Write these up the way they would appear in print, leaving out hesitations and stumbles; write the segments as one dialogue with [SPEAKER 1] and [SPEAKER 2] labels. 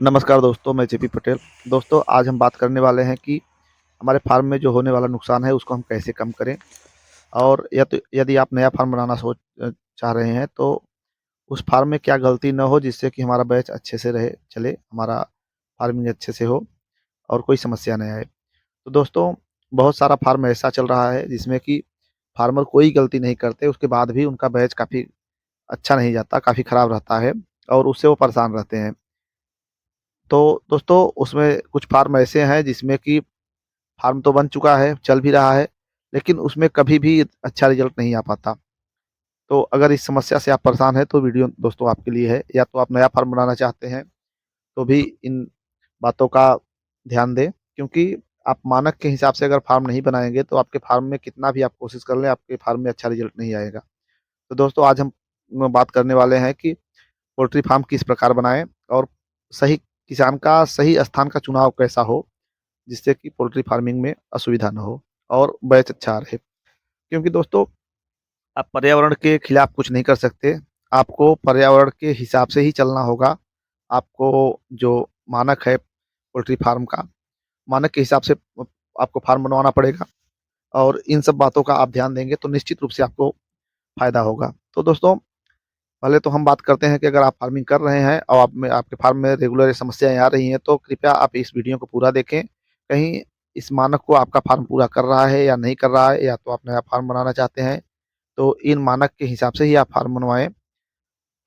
[SPEAKER 1] नमस्कार दोस्तों, मैं जेपी पटेल। दोस्तों, आज हम बात करने वाले हैं कि हमारे फार्म में जो होने वाला नुकसान है उसको हम कैसे कम करें। और या तो यदि आप नया फार्म बनाना चाह रहे हैं तो उस फार्म में क्या गलती ना हो जिससे कि हमारा बैच अच्छे से रहे चले, हमारा फार्मिंग अच्छे से हो और कोई समस्या नहीं आए। तो दोस्तों, बहुत सारा फार्म ऐसा चल रहा है जिसमें कि फार्मर कोई गलती नहीं करते, उसके बाद भी उनका बैच काफ़ी अच्छा नहीं जाता, काफ़ी खराब रहता है और उससे वो परेशान रहते हैं। तो दोस्तों, उसमें कुछ फार्म ऐसे हैं जिसमें कि फार्म तो बन चुका है, चल भी रहा है, लेकिन उसमें कभी भी अच्छा रिज़ल्ट नहीं आ पाता। तो अगर इस समस्या से आप परेशान हैं, तो वीडियो दोस्तों आपके लिए है। या तो आप नया फार्म बनाना चाहते हैं, तो भी इन बातों का ध्यान दें, क्योंकि आप मानक के हिसाब से अगर फार्म नहीं बनाएँगे, तो आपके फार्म में कितना भी आप कोशिश कर लें, आपके फार्म में अच्छा रिज़ल्ट नहीं आएगा। तो दोस्तों, आज हम बात करने वाले हैं कि पोल्ट्री फार्म किस प्रकार बनाएँ और सही किसान का सही स्थान का चुनाव कैसा हो, जिससे कि पोल्ट्री फार्मिंग में असुविधा ना हो और बैच अच्छा रहे। क्योंकि दोस्तों, आप पर्यावरण के खिलाफ कुछ नहीं कर सकते, आपको पर्यावरण के हिसाब से ही चलना होगा। आपको जो मानक है पोल्ट्री फार्म का, मानक के हिसाब से आपको फार्म बनवाना पड़ेगा और इन सब बातों का आप ध्यान देंगे तो निश्चित रूप से आपको फ़ायदा होगा। तो दोस्तों, पहले तो हम बात करते हैं कि अगर आप फार्मिंग कर रहे हैं और आप में आपके फार्म में रेगुलर ये समस्याएँ आ रही हैं, तो कृपया आप इस वीडियो को पूरा देखें। कहीं इस मानक को आपका फार्म पूरा कर रहा है या नहीं कर रहा है, या तो आप नया फार्म बनाना चाहते हैं, तो इन मानक के हिसाब से ही आप फार्म बनवाएँ,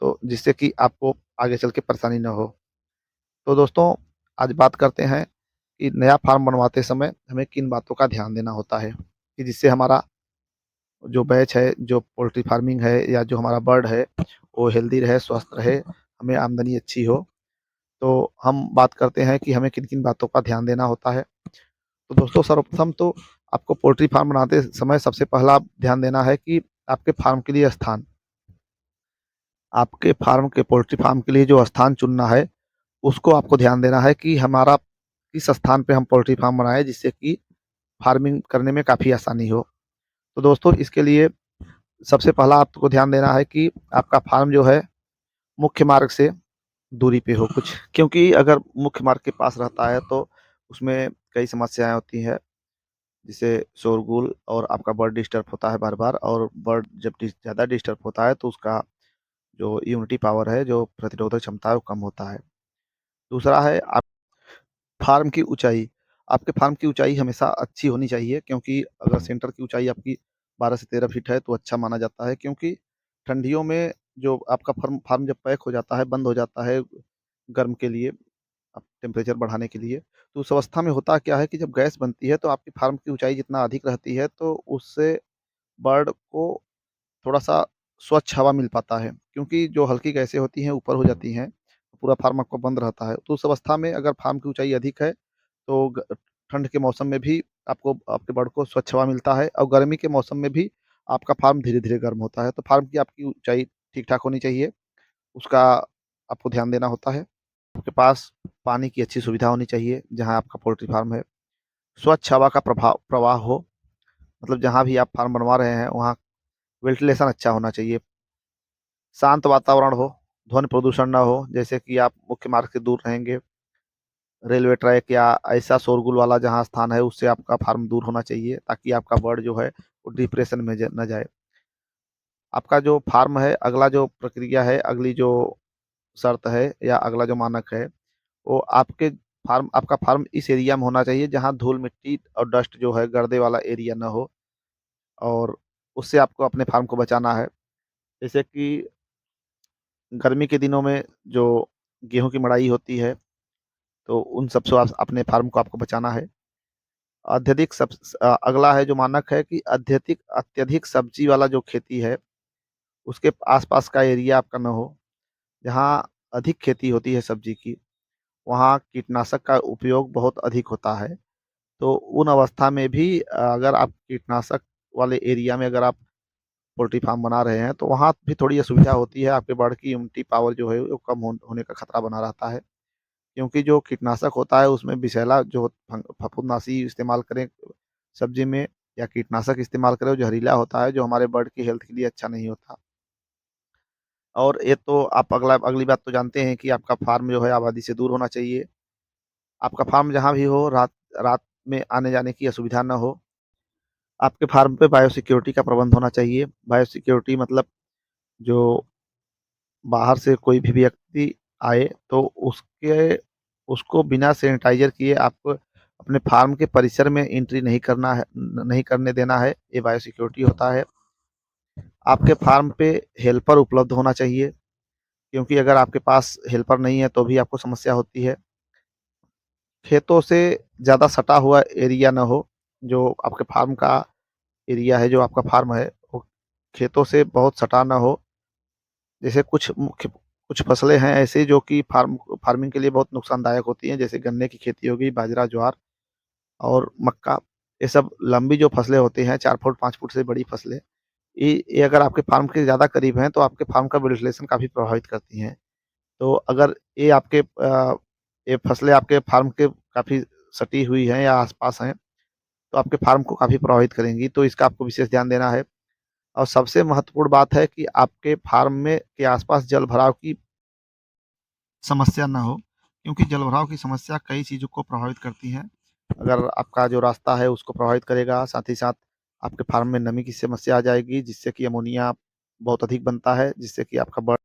[SPEAKER 1] तो जिससे कि आपको आगे चल के परेशानी ना हो। तो दोस्तों, आज बात करते हैं कि नया फार्म बनवाते समय हमें किन बातों का ध्यान देना होता है, कि जिससे हमारा जो बैच है, जो पोल्ट्री फार्मिंग है या जो हमारा बर्ड है, वो हेल्दी रहे, स्वस्थ रहे, हमें आमदनी अच्छी हो। तो हम बात करते हैं कि हमें किन-किन बातों का ध्यान देना होता है। तो दोस्तों, सर्वप्रथम तो आपको पोल्ट्री फार्म बनाते समय सबसे पहला ध्यान देना है कि आपके फार्म के लिए स्थान। आपके फार्म के पोल्ट्री फार्म के लिए जो स्थान चुनना है, उसको आपको ध्यान देना है कि हमारा किस स्थान पे हम पोल्ट्री फार्म बनाएँ जिससे कि फार्मिंग करने में काफ़ी आसानी हो। तो दोस्तों, इसके लिए सबसे पहला आपको ध्यान देना है कि आपका फार्म जो है मुख्य मार्ग से दूरी पे हो कुछ, क्योंकि अगर मुख्य मार्ग के पास रहता है तो उसमें कई समस्याएँ होती हैं, जैसे शोरगुल और आपका बर्ड डिस्टर्ब होता है बार-बार, और बर्ड जब ज़्यादा डिस्टर्ब होता है तो उसका जो इम्यूनिटी पावर है, जो प्रतिरोधक क्षमता है, वो कम होता है। दूसरा है आप फार्म की ऊँचाई। आपके फार्म की ऊँचाई हमेशा अच्छी होनी चाहिए, क्योंकि अगर सेंटर की ऊँचाई आपकी 12 से 13 फीट है तो अच्छा माना जाता है, क्योंकि ठंडियों में जो आपका फार्म फार्म जब पैक हो जाता है, बंद हो जाता है गर्म के लिए, टेम्परेचर बढ़ाने के लिए, तो उस अवस्था में होता क्या है कि जब गैस बनती है तो आपकी फार्म की ऊँचाई जितना अधिक रहती है, तो उससे बर्ड को थोड़ा-सा स्वच्छ हवा मिल पाता है, क्योंकि जो हल्की गैसें होती हैं ऊपर हो जाती हैं, तो पूरा फार्म आपका बंद रहता है। तो उस अवस्था में अगर फार्म की ऊँचाई अधिक है, तो ठंड के मौसम में भी आपको आपके बर्ड को स्वच्छ हवा मिलता है, और गर्मी के मौसम में भी आपका फार्म धीरे-धीरे गर्म होता है। तो फार्म की आपकी ऊँचाई ठीक-ठाक होनी चाहिए, उसका आपको ध्यान देना होता है। आपके पास पानी की अच्छी सुविधा होनी चाहिए जहाँ आपका पोल्ट्री फार्म है। स्वच्छ हवा का प्रवाह हो, मतलब जहाँ भी आप फार्म बनवा रहे हैं वहाँ वेंटिलेशन अच्छा होना चाहिए। शांत वातावरण हो, ध्वनि प्रदूषण ना हो, जैसे कि आप मुख्य मार्ग से दूर रहेंगे, रेलवे ट्रैक या ऐसा शोरगुल वाला जहाँ स्थान है उससे आपका फार्म दूर होना चाहिए, ताकि आपका बर्ड जो है वो डिप्रेशन में ना जाए। आपका जो फार्म है, अगला जो प्रक्रिया है, अगली जो शर्त है या अगला जो मानक है, वो आपका फार्म इस एरिया में होना चाहिए जहाँ धूल-मिट्टी और डस्ट जो है, गर्दे वाला एरिया ना हो, और उससे आपको अपने फार्म को बचाना है। जैसे कि गर्मी के दिनों में जो गेहूँ की मड़ाई होती है, तो उन सब से अपने फार्म को आपको बचाना है। अगला है जो मानक है कि अत्यधिक सब्ज़ी वाला जो खेती है, उसके आस-पास का एरिया आपका ना हो। जहाँ अधिक खेती होती है सब्ज़ी की, वहाँ कीटनाशक का उपयोग बहुत अधिक होता है। तो उन अवस्था में भी अगर आप कीटनाशक वाले एरिया में अगर आप पोल्ट्री फार्म बना रहे हैं, तो वहाँ भी थोड़ी असुविधा होती है, आपके बर्ड की इम्यूनिटी पावर जो है वो कम होने का खतरा बना रहता है। क्योंकि जो कीटनाशक होता है उसमें विषैला जो फफूंदनाशी इस्तेमाल करें सब्ज़ी में, या कीटनाशक इस्तेमाल करें जो जहरीला होता है, जो हमारे बर्ड की हेल्थ के लिए अच्छा नहीं होता। और ये तो आप अगली बात तो जानते हैं कि आपका फार्म जो है आबादी से दूर होना चाहिए। आपका फार्म जहाँ भी हो, रात रात में आने-जाने की असुविधा ना हो। आपके फार्म पे बायोसिक्योरिटी का प्रबंध होना चाहिए। बायोसिक्योरिटी मतलब जो बाहर से कोई भी व्यक्ति आए तो उसको बिना सैनिटाइज़र किए आपको अपने फार्म के परिसर में एंट्री नहीं करने देना है, ये बायोसिक्योरिटी होता है। आपके फार्म पे हेल्पर उपलब्ध होना चाहिए, क्योंकि अगर आपके पास हेल्पर नहीं है तो भी आपको समस्या होती है। खेतों से ज़्यादा सटा हुआ एरिया ना हो, जो आपके फार्म का एरिया है, जो आपका फार्म है, वो खेतों से बहुत सटा ना हो। जैसे कुछ फसलें हैं ऐसी जो कि फार्मिंग के लिए बहुत नुकसानदायक होती हैं, जैसे गन्ने की खेती हो गई, बाजरा, ज्वार और मक्का। ये सब लंबी जो फसलें होती हैं, 4 फुट, 5 फुट से बड़ी फसलें, ये अगर आपके फार्म के ज़्यादा करीब हैं, तो आपके फार्म का वेंटिलेशन काफ़ी प्रभावित करती हैं। तो अगर ये फसलें आपके फार्म के काफ़ी सटी हुई हैं या आस-पास हैं, तो आपके फार्म को काफ़ी प्रभावित करेंगी, तो इसका आपको विशेष ध्यान देना है। और सबसे महत्वपूर्ण बात है कि आपके फार्म में के आस-पास जल-भराव की समस्या ना हो, क्योंकि जलभराव की समस्या कई चीज़ों को प्रभावित करती हैं। अगर आपका जो रास्ता है उसको प्रभावित करेगा, साथ ही साथ आपके फार्म में नमी की समस्या आ जाएगी, जिससे कि अमोनिया बहुत अधिक बनता है, जिससे कि आपका ब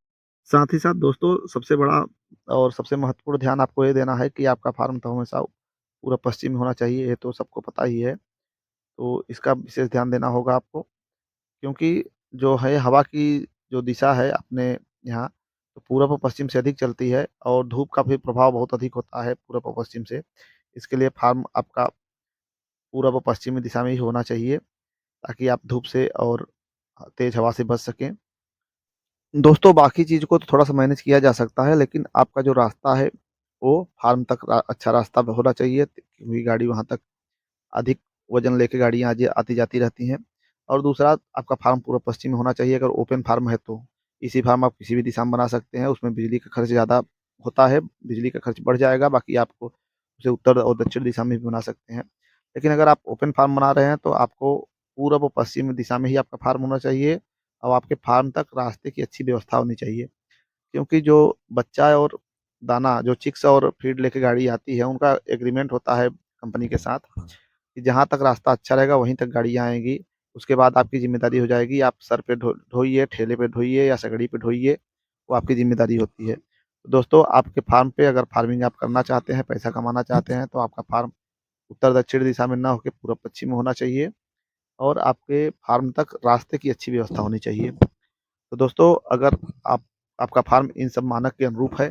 [SPEAKER 1] साथ ही साथ दोस्तों सबसे बड़ा और सबसे महत्वपूर्ण ध्यान आपको ये देना है कि आपका फार्म तो हमेशा पूर्व पश्चिम में होना चाहिए, ये तो सबको पता ही है। तो इसका विशेष ध्यान देना होगा आपको। क्योंकि जो है हवा की जो दिशा है अपने यहाँ, तो पूरब और पश्चिम से अधिक चलती है और धूप का भी प्रभाव बहुत अधिक होता है पूरब और पश्चिम से। इसके लिए फार्म आपका पूरब और पश्चिमी दिशा में ही होना चाहिए, ताकि आप धूप से और तेज़ हवा से बच सकें। दोस्तों बाकी चीज़ को तो थोड़ा-सा मैनेज किया जा सकता है, लेकिन आपका जो रास्ता है वो फार्म तक अच्छा रास्ता होना चाहिए, क्योंकि गाड़ी वहाँ तक अधिक वज़न लेके गाड़ियाँ आजी आती-जाती रहती हैं। और दूसरा आपका फार्म पूर्व पश्चिम में होना चाहिए, अगर ओपन फार्म है तो। इसी फार्म आप किसी भी दिशा में बना सकते हैं, उसमें बिजली का खर्च ज़्यादा होता है, बिजली का खर्च बढ़ जाएगा, बाकी आपको उसे उत्तर और दक्षिण दिशा में भी बना सकते हैं। लेकिन अगर आप ओपन फार्म बना रहे हैं तो आपको पूरब और पश्चिम दिशा में ही आपका फार्म होना चाहिए और आपके फार्म तक रास्ते की अच्छी व्यवस्था होनी चाहिए। क्योंकि जो बच्चा और दाना, जो चिक्स और फीड लेके गाड़ी आती है, उनका एग्रीमेंट होता है कंपनी के साथ कि जहाँ तक रास्ता अच्छा रहेगा वहीं तक गाड़ियाँ आएँगी। उसके बाद आपकी ज़िम्मेदारी हो जाएगी, आप सर पे ढोइए, ठेले पे ढोइए या सगड़ी पे ढोइए, वो आपकी ज़िम्मेदारी होती है। तो दोस्तों आपके फार्म पे अगर फार्मिंग आप करना चाहते हैं, पैसा कमाना चाहते हैं, तो आपका फार्म उत्तर-दक्षिण दिशा में ना होके पूरब-पश्चिम में होना चाहिए और आपके फार्म तक रास्ते की अच्छी व्यवस्था होनी चाहिए। तो दोस्तों अगर आप आपका फार्म इन सब मानक के अनुरूप है,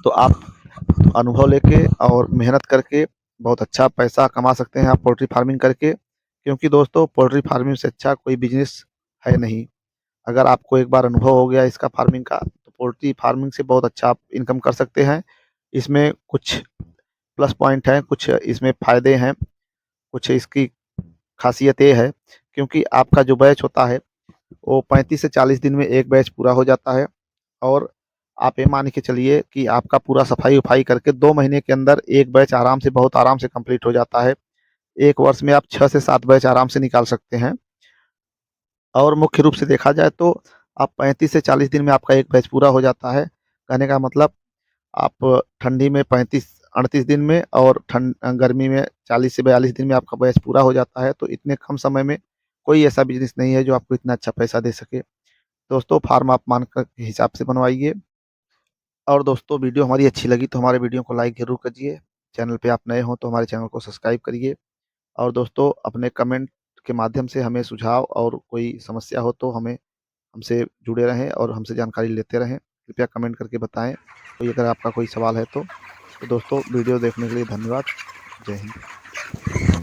[SPEAKER 1] तो आप अनुभव लेके और मेहनत करके बहुत अच्छा पैसा कमा सकते हैं आप पोल्ट्री फार्मिंग करके। क्योंकि दोस्तों पोल्ट्री फार्मिंग से अच्छा कोई बिज़नेस है नहीं। अगर आपको एक बार अनुभव हो गया इसका फार्मिंग का, तो पोल्ट्री फार्मिंग से बहुत अच्छा आप इनकम कर सकते हैं। इसमें कुछ प्लस पॉइंट हैं, कुछ इसमें फ़ायदे हैं, कुछ इसकी ख़ासियत ये है, क्योंकि आपका जो बैच होता है, वो 35 से 40 दिन में एक बैच पूरा हो जाता है और आप ये मान के चलिए कि आपका पूरा सफाई-वफाई करके 2 महीने के अंदर एक बैच बहुत आराम से कंप्लीट हो जाता है। 1 वर्ष में आप 6 से 7 बैच आराम से निकाल सकते हैं और मुख्य रूप से देखा जाए तो आप 35 से 40 दिन में आपका एक बैच पूरा हो जाता है। कहने का मतलब आप ठंडी में 35-38 दिन में और गर्मी में 40 से 42 दिन में आपका बैच पूरा हो जाता है। तो इतने कम समय में कोई ऐसा बिज़नेस नहीं है जो आपको इतना अच्छा पैसा दे सके। दोस्तों फार्म आप मानक के हिसाब से बनवाइए। और दोस्तों वीडियो हमारी अच्छी लगी तो हमारे वीडियो को लाइक ज़रूर कीजिए। चैनल पे आप नए हो तो हमारे चैनल को सब्सक्राइब करिए। और दोस्तों अपने कमेंट के माध्यम से हमें सुझाव और कोई समस्या हो तो हमसे जुड़े रहें और हमसे जानकारी लेते रहें। कृपया कमेंट करके बताएँ, कोई अगर आपका कोई सवाल है तो। तो दोस्तों वीडियो देखने के लिए धन्यवाद। जय हिंद।